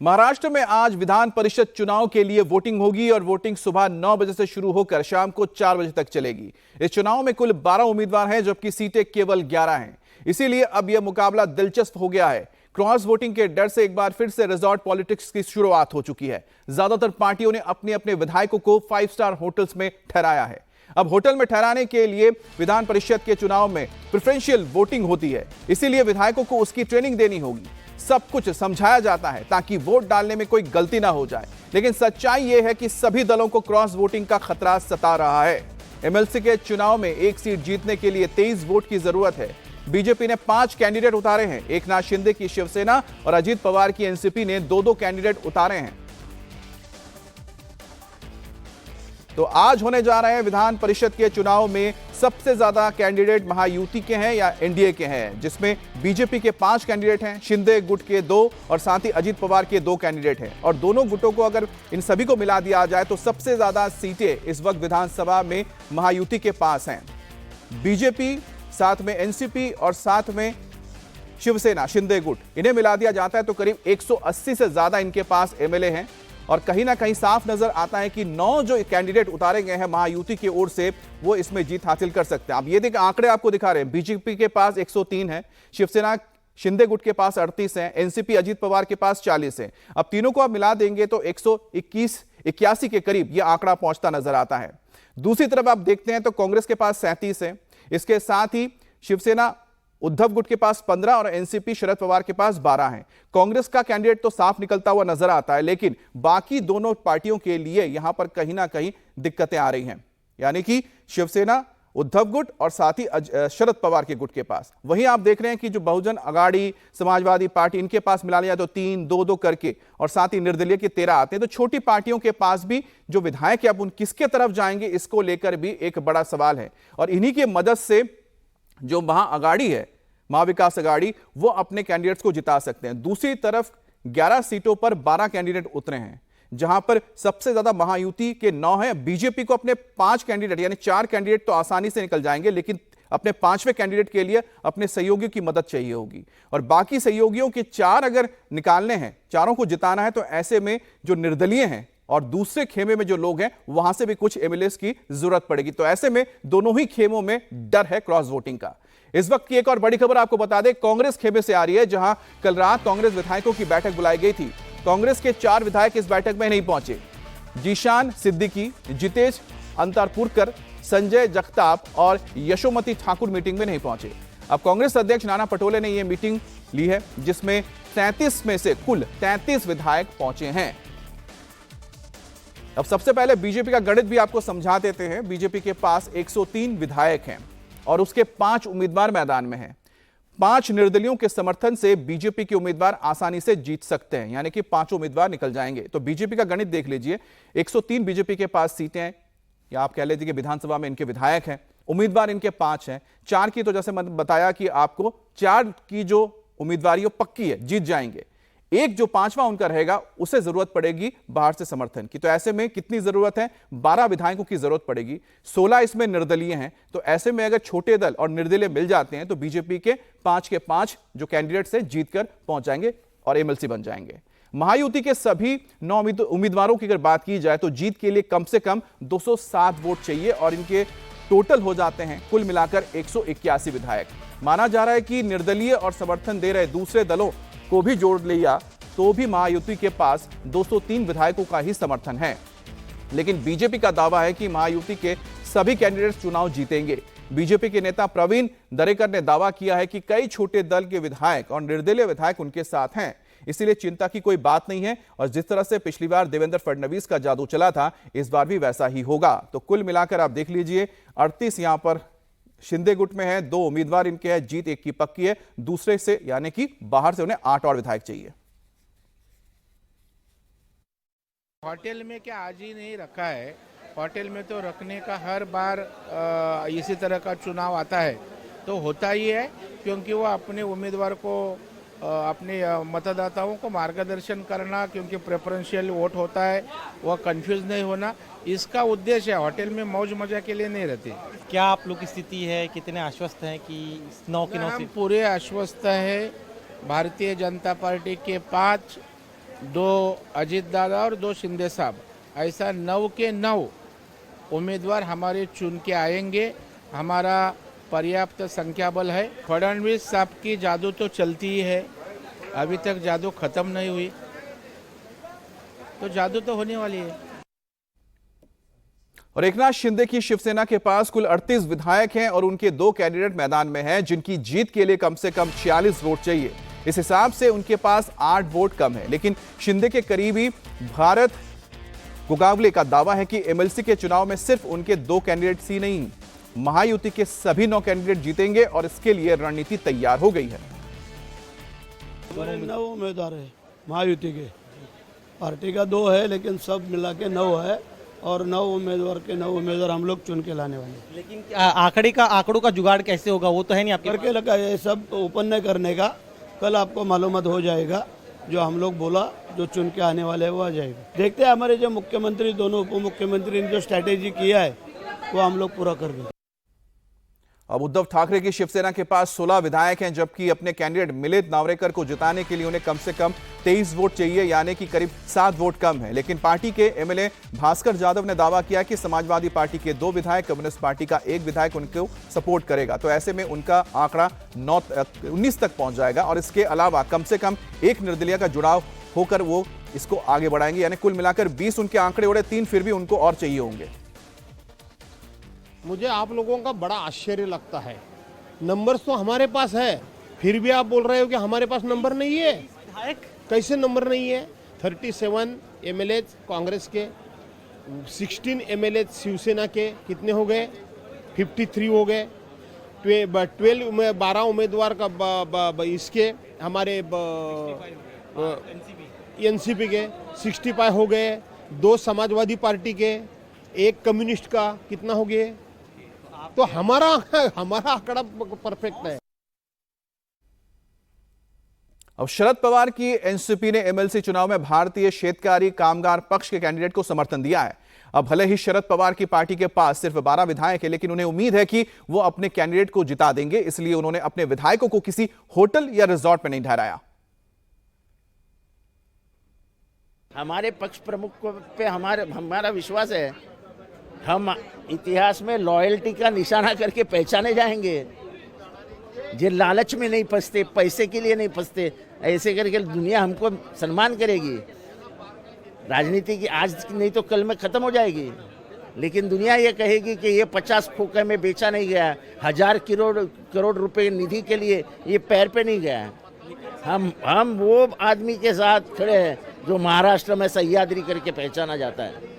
महाराष्ट्र में आज विधान परिषद चुनाव के लिए वोटिंग होगी और वोटिंग सुबह 9 बजे से शुरू होकर शाम को 4 बजे तक चलेगी। इस चुनाव में कुल 12 उम्मीदवार हैं, जबकि सीटें केवल 11 हैं। इसीलिए अब यह मुकाबला दिलचस्प हो गया है। क्रॉस वोटिंग के डर से एक बार फिर से रिजॉर्ट पॉलिटिक्स की शुरुआत हो चुकी है। ज्यादातर पार्टियों ने अपने अपने विधायकों को 5 स्टार होटल्स में ठहराया है। अब होटल में ठहराने के लिए विधान परिषद के चुनाव में प्रेफरेंशियल वोटिंग होती है, इसीलिए विधायकों को उसकी ट्रेनिंग देनी होगी। सब कुछ समझाया जाता है ताकि वोट डालने में कोई गलती ना हो जाए। लेकिन सच्चाई यह है कि सभी दलों को क्रॉस वोटिंग का खतरा सता रहा है। एमएलसी के चुनाव में एक सीट जीतने के लिए 23 वोट की जरूरत है। बीजेपी ने 5 कैंडिडेट उतारे हैं। एकनाथ शिंदे की शिवसेना और अजीत पवार की एनसीपी ने 2-2 कैंडिडेट उतारे हैं। तो आज होने जा रहे हैं विधान परिषद के चुनाव में सबसे ज्यादा कैंडिडेट महायुति के हैं या एनडीए के हैं, जिसमें बीजेपी के 5 कैंडिडेट हैं, शिंदे गुट के 2 और साथ ही अजीत पवार के 2 कैंडिडेट हैं। और दोनों गुटों को अगर इन सभी को मिला दिया जाए तो सबसे ज्यादा सीटें इस वक्त विधानसभा में महायुति के पास हैं। बीजेपी, साथ में एनसीपी और साथ में शिवसेना, शिंदे गुट, इन्हें मिला दिया जाता है तो करीब 180 से ज्यादा इनके पास एमएलए हैं। और कहीं ना कहीं साफ नजर आता है कि 9 जो कैंडिडेट उतारे गए हैं महायुति की ओर से, वो इसमें जीत हासिल कर सकते हैं। अब ये देख आंकड़े आपको दिखा रहे हैं। बीजेपी के पास 103 है, शिवसेना शिंदे गुट के पास 38 है, एनसीपी अजीत पवार के पास 40 है। अब तीनों को आप मिला देंगे तो 181 के करीब यह आंकड़ा पहुंचता नजर आता है। दूसरी तरफ आप देखते हैं तो कांग्रेस के पास 37 है। इसके साथ ही शिवसेना उद्धव गुट के पास 15 और एनसीपी शरद पवार के पास 12 हैं। कांग्रेस का कैंडिडेट तो साफ निकलता हुआ नजर आता है, लेकिन बाकी दोनों पार्टियों के लिए यहां पर कहीं ना कहीं दिक्कतें आ रही हैं। यानी कि शिवसेना, उद्धव गुट और साथ ही शरद पवार के गुट के पास। वहीं आप देख रहे हैं कि जो बहुजन अघाड़ी, समाजवादी पार्टी, इनके पास मिला लिया तो 3, 2-2 करके, और साथ ही निर्दलीय के 13 आते हैं। तो छोटी पार्टियों के पास भी जो विधायक है, अब उन किसके तरफ जाएंगे, इसको लेकर भी एक बड़ा सवाल है। और इन्हीं की मदद से जो महाअघाड़ी है, महाविकास अघाड़ी, वो अपने कैंडिडेट्स को जिता सकते हैं। दूसरी तरफ 11 सीटों पर 12 कैंडिडेट उतरे हैं, जहां पर सबसे ज्यादा महायुति के 9 हैं। बीजेपी को अपने 5 कैंडिडेट यानी 4 कैंडिडेट तो आसानी से निकल जाएंगे, लेकिन अपने 5वें कैंडिडेट के लिए अपने सहयोगियों की मदद चाहिए होगी। और बाकी सहयोगियों के 4 अगर निकालने हैं, चारों को जिताना है, तो ऐसे में जो निर्दलीय हैं और दूसरे खेमे में जो लोग हैं, वहां से भी कुछ एमएलएस की जरूरत पड़ेगी। तो ऐसे में दोनों ही खेमों में डर है क्रॉस वोटिंग का। इस वक्त की एक और बड़ी खबर आपको बता दें, कांग्रेस खेमे से आ रही है, जहां कल रात कांग्रेस विधायकों की बैठक बुलाई गई थी। कांग्रेस के 4 विधायक इस बैठक में नहीं पहुंचे। जीशान सिद्दीकी, जितेश अंतरपुरकर, संजय जगताप और यशोमती ठाकुर मीटिंग में नहीं पहुंचे। अब कांग्रेस अध्यक्ष नाना पटोले ने यह मीटिंग ली है, जिसमें 33 में से कुल 33 विधायक पहुंचे हैं। अब सबसे पहले बीजेपी का गणित भी आपको समझा देते हैं। बीजेपी के पास 103 विधायक हैं और उसके 5 उम्मीदवार मैदान में हैं। 5 निर्दलियों के समर्थन से बीजेपी के उम्मीदवार आसानी से जीत सकते हैं, यानी कि 5 उम्मीदवार निकल जाएंगे। तो बीजेपी का गणित देख लीजिए। 103 बीजेपी के पास सीटें हैं, या आप कह लीजिए कि विधानसभा में इनके विधायक हैं। उम्मीदवार इनके 5 हैं। 4 की तो जैसे मैंने बताया कि आपको 4 की जो उम्मीदवारी पक्की है, जीत जाएंगे। एक जो 5वां उनका रहेगा, उसे जरूरत पड़ेगी बाहर से समर्थन की। तो ऐसे में कितनी जरूरत है? 12 विधायकों की जरूरत पड़ेगी। 16 इसमें निर्दलीय हैं। तो ऐसे में अगर छोटे दल और निर्दलीय मिल जाते हैं तो बीजेपी के 5 के 5 जो कैंडिडेट्स हैं जीतकर पहुंच जाएंगे और एमएलसी बन जाएंगे। महायुति के सभी 9 उम्मीदवारों की अगर बात की जाए तो जीत के लिए कम से कम 207 वोट चाहिए और इनके टोटल हो जाते हैं कुल मिलाकर 181 विधायक। माना जा रहा है कि निर्दलीय और समर्थन दे रहे दूसरे दलों को भी जोड़ लिया तो भी महायुति के पास 203 विधायकों का ही समर्थन है। लेकिन बीजेपी का दावा है कि महायुति के सभी कैंडिडेट्स चुनाव जीतेंगे। बीजेपी के नेता प्रवीण दरेकर ने दावा किया है कि कई छोटे दल के विधायक और निर्दलीय विधायक उनके साथ हैं, इसीलिए चिंता की कोई बात नहीं है। और जिस तरह से पिछली बार देवेंद्र फडणवीस का जादू चला था, इस बार भी वैसा ही होगा। तो कुल मिलाकर आप देख लीजिए, 38 यहां पर शिंदे गुट में है, 2 उम्मीदवार इनके हैं, जीत एक की पक्की है। दूसरे से यानी कि बाहर से उन्हें 8 और विधायक चाहिए। होटल में क्या आज ही नहीं रखा है, होटल में तो रखने का हर बार इसी तरह का चुनाव आता है तो होता ही है, क्योंकि वो अपने उम्मीदवार को अपने मतदाताओं को मार्गदर्शन करना, क्योंकि प्रेफरेंशियल वोट होता है, वह कंफ्यूज नहीं होना, इसका उद्देश्य है। होटल में मौज मजा के लिए नहीं रहती। क्या आप लोग की स्थिति है, कितने आश्वस्त हैं कि 9 की 9 हम पूरे आश्वस्त है। भारतीय जनता पार्टी के 5 दो अजीत दादा और दो शिंदे साहब, ऐसा 9 के 9 उम्मीदवार हमारे चुन के आएंगे। हमारा पर्याप्त संख्या बल है। फडणवीस साहब की जादू तो चलती ही है, अभी तक जादू खत्म नहीं हुई, तो जादू तो होने वाली है। और एकनाथ शिंदे की शिवसेना के पास कुल 38 विधायक हैं और उनके 2 कैंडिडेट मैदान में हैं, जिनकी जीत के लिए कम से कम 46 वोट चाहिए। इस हिसाब से उनके पास 8 वोट कम है। लेकिन शिंदे के करीबी भारत गोगावले का दावा है कि एमएलसी के चुनाव में सिर्फ उनके 2 कैंडिडेट ही नहीं, महायुति के सभी 9 कैंडिडेट जीतेंगे और इसके लिए रणनीति तैयार हो गई है। 9 उम्मीदवार है महायुति के, पार्टी का 2 है लेकिन सब मिला के 9 है और 9 उम्मीदवार के 9 उम्मीदवार हम लोग चुन के लाने वाले हैं। लेकिन आंकड़ों का जुगाड़ कैसे होगा, वो तो है नहीं आपके करके लगा ये सब ओपन नहीं करने का, कल आपको मालूमात हो जाएगा। जो हम लोग बोला जो चुन के आने वाले हैं वो आ जाएगा। देखते हैं हमारे जो मुख्यमंत्री दोनों उप मुख्यमंत्री ने जो स्ट्रैटेजी किया है वो हम लोग पूरा कर देंगे। अब उद्धव ठाकरे की शिवसेना के पास 16 विधायक हैं, जबकि अपने कैंडिडेट मिलिंद नावरेकर को जिताने के लिए उन्हें कम से कम 23 वोट चाहिए, यानी कि करीब 7 वोट कम है। लेकिन पार्टी के एमएलए भास्कर जाधव ने दावा किया कि समाजवादी पार्टी के 2 विधायक, कम्युनिस्ट पार्टी का 1 विधायक उनको सपोर्ट करेगा। तो ऐसे में उनका आंकड़ा 19 तक पहुंच जाएगा और इसके अलावा कम से कम 1 निर्दलीय का जुड़ाव होकर वो इसको आगे बढ़ाएंगे, यानी कुल मिलाकर 20 उनके आंकड़े उड़े, 3 फिर भी उनको और चाहिए होंगे। मुझे आप लोगों का बड़ा आश्चर्य लगता है। नंबर्स तो हमारे पास है, फिर भी आप बोल रहे हो कि हमारे पास नंबर नहीं है। कैसे नंबर नहीं है? 37 एमएलए कांग्रेस के, 16 एमएलए शिवसेना के, कितने हो गए? 53 हो गए। 12 उम्मीदवार का इसके हमारे एनसीपी के 65 हो गए। 2 समाजवादी पार्टी के, 1 कम्युनिस्ट का, कितना हो गए? तो हमारा आंकड़ा परफेक्ट है। अब शरद पवार की एनसीपी ने एमएलसी चुनाव में भारतीय शेतकारी कामगार पक्ष के कैंडिडेट को समर्थन दिया है। अब भले ही शरद पवार की पार्टी के पास सिर्फ 12 विधायक है, लेकिन उन्हें उम्मीद है कि वो अपने कैंडिडेट को जिता देंगे, इसलिए उन्होंने अपने विधायकों को किसी होटल या रिजॉर्ट में नहीं ठहराया। हमारे पक्ष प्रमुख पे हमारा विश्वास है। हम इतिहास में लॉयल्टी का निशाना करके पहचाने जाएंगे। जो लालच में नहीं फंसते, पैसे के लिए नहीं फंसते, ऐसे करके दुनिया हमको सम्मान करेगी। राजनीति की आज नहीं तो कल में खत्म हो जाएगी, लेकिन दुनिया ये कहेगी कि ये 50 खोखे में बेचा नहीं गया, 1000 करोड़ रुपए निधि के लिए ये पैर पे नहीं गया। हम वो आदमी के साथ खड़े हैं जो महाराष्ट्र में सह्याद्री करके पहचाना जाता है।